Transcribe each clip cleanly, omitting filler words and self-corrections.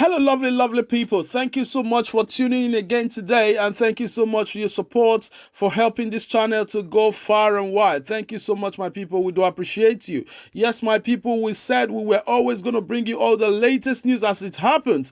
Hello, lovely, lovely people. Thank you so much for tuning in again today, and thank you so much for your support for helping this channel to go far and wide. Thank you so much, my people. We do appreciate you. Yes, my people, we said we were always going to bring you all the latest news as it happens.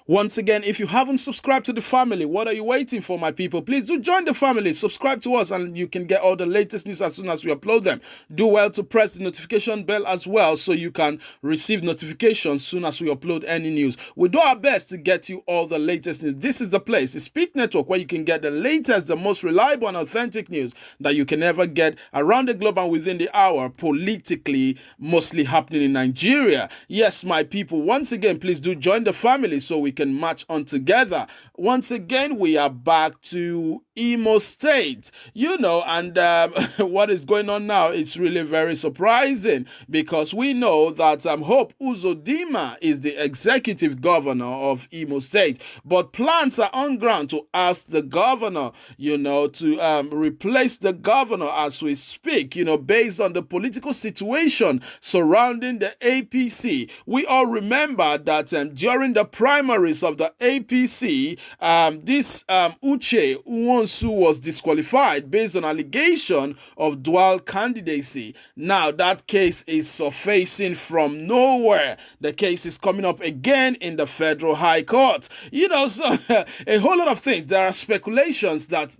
Once again, if you haven't subscribed to the family, what are you waiting for, my people? Please do join the family, subscribe to us, and you can get all the latest news as soon as we upload them. Do well to press the notification bell as well so you can receive notifications soon as we upload any news. We do our best to get you all the latest news. This is the place, the Speak Network, where you can get the latest, the most reliable and authentic news that you can ever get around the globe and within the hour, politically, mostly happening in Nigeria. Yes, my people, once again, please do join the family so we can march on together. Once again, we are back to Imo State, and what is going on now is really very surprising because we know that Hope Uzodinma is the executive governor of Imo State, but plans are on ground to ask the governor, to replace the governor as we speak, based on the political situation surrounding the APC. We all remember that during the primaries of the APC, this Uche Nwosu was disqualified based on allegation of dual candidacy. Now that case is surfacing from nowhere. The case is coming up again in the Federal High Court. So a whole lot of things. There are speculations that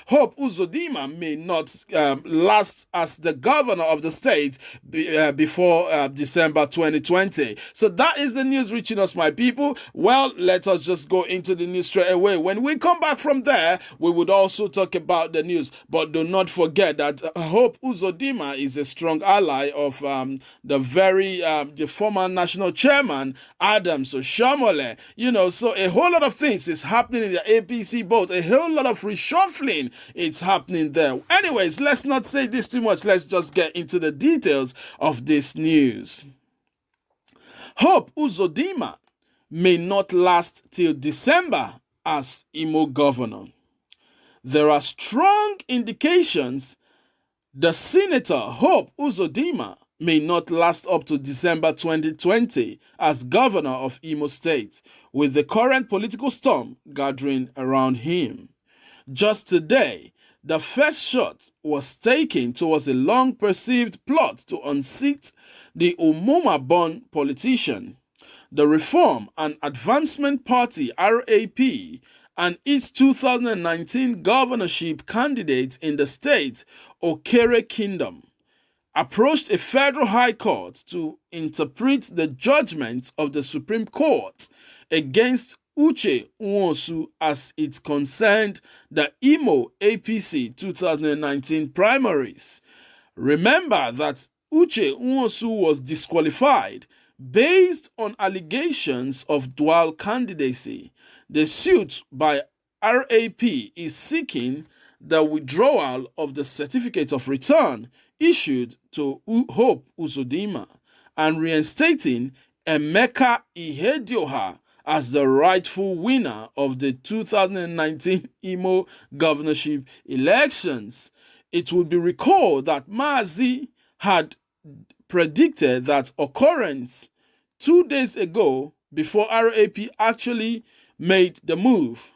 Hope Uzodinma may not last as the governor of the state before December 2020. So that is the news reaching us, my people. Well, let us just go into the news straight away. When we come back from there, we would also talk about the news. But do not forget that Hope Uzodinma is a strong ally of the former national chairman, Adams Oshiomhole. So a whole lot of things is happening in the APC boat. A whole lot of reshuffling is happening there. Anyways, let's not say this too much. Let's just get into the details of this news. Hope Uzodinma may not last till December as Imo governor. There are strong indications the Senator Hope Uzodinma may not last up to December 2020 as governor of Imo State, with the current political storm gathering around him. Just today, the first shot was taken towards a long-perceived plot to unseat the Umuma-born politician. The Reform and Advancement Party, RAP, and its 2019 governorship candidate in the state, Okere Kingdom, approached a federal high court to interpret the judgment of the Supreme Court against Uche Nwosu as it concerned the Imo APC 2019 primaries. Remember that Uche Nwosu was disqualified based on allegations of dual candidacy. The suit by RAP is seeking the withdrawal of the certificate of return issued to Hope Uzodinma and reinstating Emeka Ihedioha as the rightful winner of the 2019 Imo governorship elections. It would be recalled that Mazi had predicted that occurrence 2 days ago before RAP actually made the move.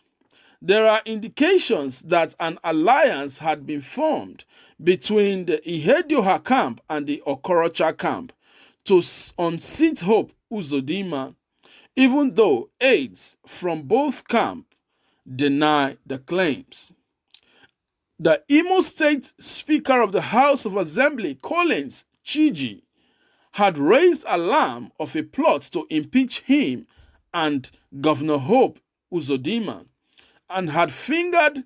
There are indications that an alliance had been formed between the Ihedioha camp and the Okorocha camp to unseat Hope Uzodinma, even though aides from both camps deny the claims. The Imo State Speaker of the House of Assembly, Collins Chiji, had raised alarm of a plot to impeach him and Governor Hope Uzodinma, and had fingered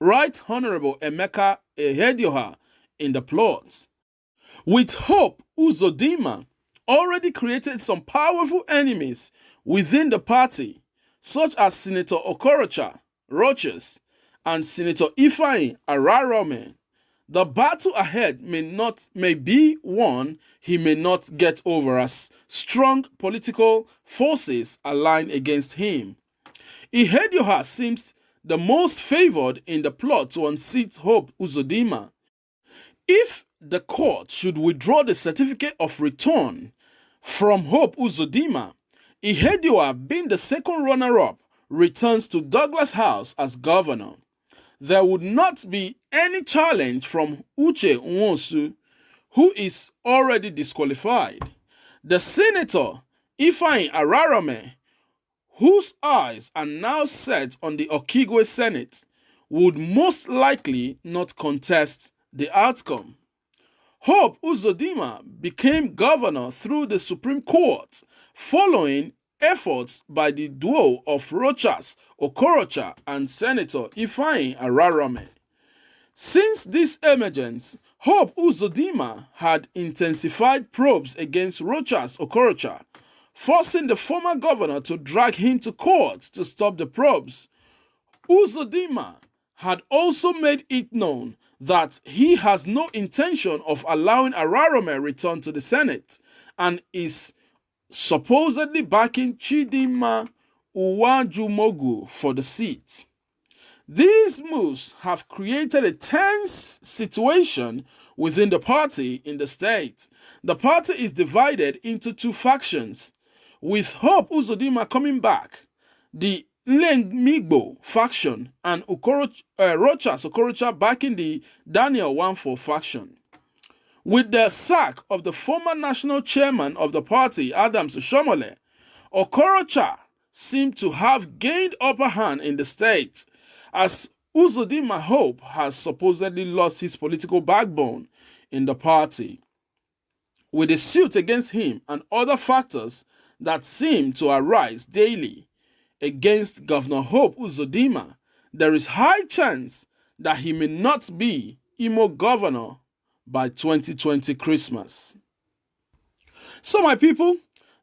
Right Honorable Emeka Ihedioha in the plot. With Hope Uzodinma already created some powerful enemies within the party, such as Senator Okorocha Roches and Senator Ifeanyi Ararome. The battle ahead may be one he may not get over as strong political forces align against him. Ihedioha seems the most favored in the plot to unseat Hope Uzodinma. If the court should withdraw the certificate of return from Hope Uzodinma, Ihedioa, being the second runner-up, returns to Douglas House as governor. There would not be any challenge from Uche Nwosu, who is already disqualified. The senator, Ifeanyi Ararame, whose eyes are now set on the Okigwe Senate, would most likely not contest the outcome. Hope Uzodinma became governor through the Supreme Court following efforts by the duo of Rochas Okorocha and Senator Ifeanyi Ararame. Since this emergence, Hope Uzodinma had intensified probes against Rochas Okorocha, forcing the former governor to drag him to court to stop the probes. Uzodinma had also made it known that he has no intention of allowing Ararame return to the Senate and is supposedly backing Chidinma Uwajumogu for the seat. These moves have created a tense situation within the party in the state. The party is divided into two factions, with Hope Uzodinma coming back, the Nlengmigbo faction, and Rochas Okorocha backing the Daniel Wanfo faction. With the sack of the former national chairman of the party, Adams Oshiomhole, Okorocha seemed to have gained upper hand in the state, as Uzodinma Hope has supposedly lost his political backbone in the party. With a suit against him and other factors that seem to arise daily against Governor Hope Uzodinma, there is high chance that he may not be Imo governor by 2020 Christmas. So my people,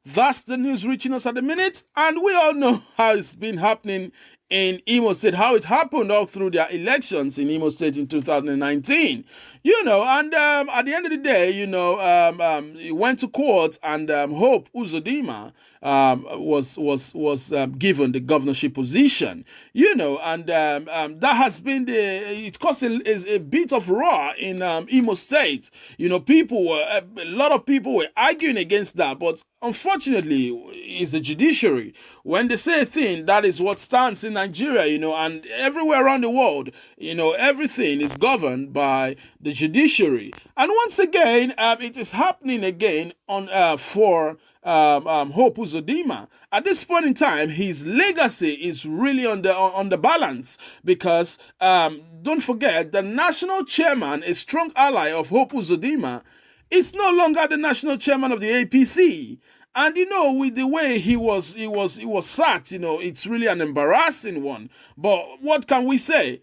that's the news reaching us at the minute, and we all know how it's been happening in Imo State, how it happened all through their elections in Imo State in 2019, and at the end of the day, he went to court, and Hope Uzodinma was given the governorship position, and that has been it caused a bit of roar in Imo State. A lot of people were arguing against that, but unfortunately, it's the judiciary. When they say a thing, that is what stands in Nigeria, and everywhere around the world, everything is governed by the judiciary. And once again, it is happening again for Hope Uzodinma. At this point in time, his legacy is really on the balance, because don't forget, the national chairman, a strong ally of Hope Uzodinma, is no longer the national chairman of the APC. And with the way he was sacked, it's really an embarrassing one. But what can we say?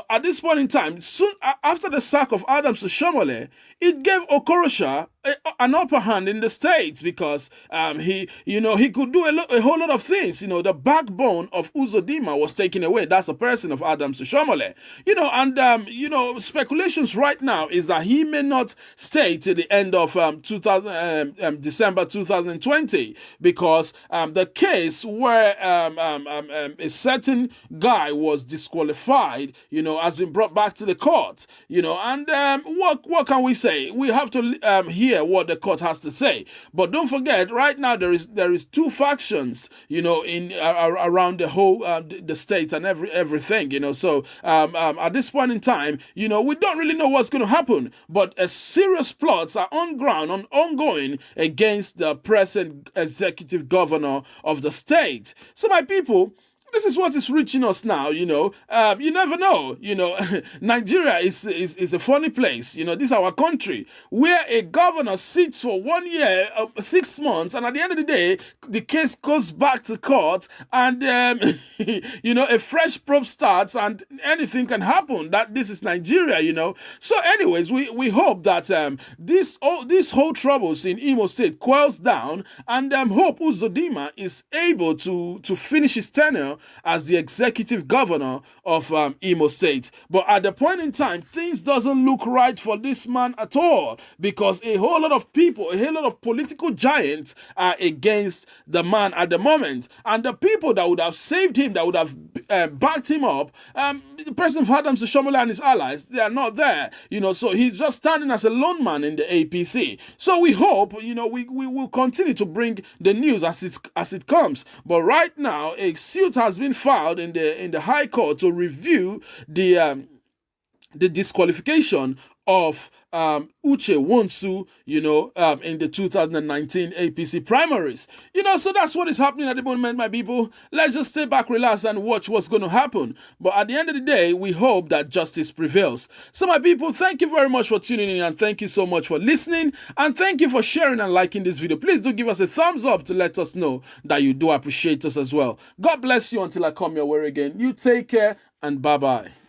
At this point in time, soon after the sack of Adams Oshiomhole, it gave Okorocha an upper hand in the States, because he could do a whole lot of things. The backbone of Uzodinma was taken away. That's the person of Adams Oshiomhole. Speculations right now is that he may not stay till the end of December 2020, because the case where a certain guy was disqualified, has been brought back to the court, and what can we say? We have to hear what the court has to say. But don't forget, right now there is two factions, in around the whole the state and everything, So at this point in time, we don't really know what's going to happen. But serious plots are ongoing against the present executive governor of the state. So my people, this is what is reaching us now, you never know, Nigeria is a funny place, this is our country, where a governor sits for 1 year, 6 months, and at the end of the day, the case goes back to court, and, a fresh probe starts, and anything can happen. This is Nigeria, So anyways, we hope that this whole troubles in Imo State quells down, and Hope Uzodinma is able to finish his tenure as the executive governor of Imo State. But at the point in time, things doesn't look right for this man at all, because a whole lot of people, a whole lot of political giants are against the man at the moment. And the people that would have saved him, that would have backed him up, the president of Adams Shomole and his allies, they are not there. So he's just standing as a lone man in the APC. So we hope, we will continue to bring the news as it comes. But right now, a suit has been filed in the High Court to review the disqualification of Uche Wonsu, in the 2019 APC primaries. So that's what is happening at the moment, my people. Let's just stay back, relax, and watch what's going to happen. But at the end of the day, we hope that justice prevails. So, my people, thank you very much for tuning in, and thank you so much for listening, and thank you for sharing and liking this video. Please do give us a thumbs up to let us know that you do appreciate us as well. God bless you until I come your way again. You take care, and bye-bye.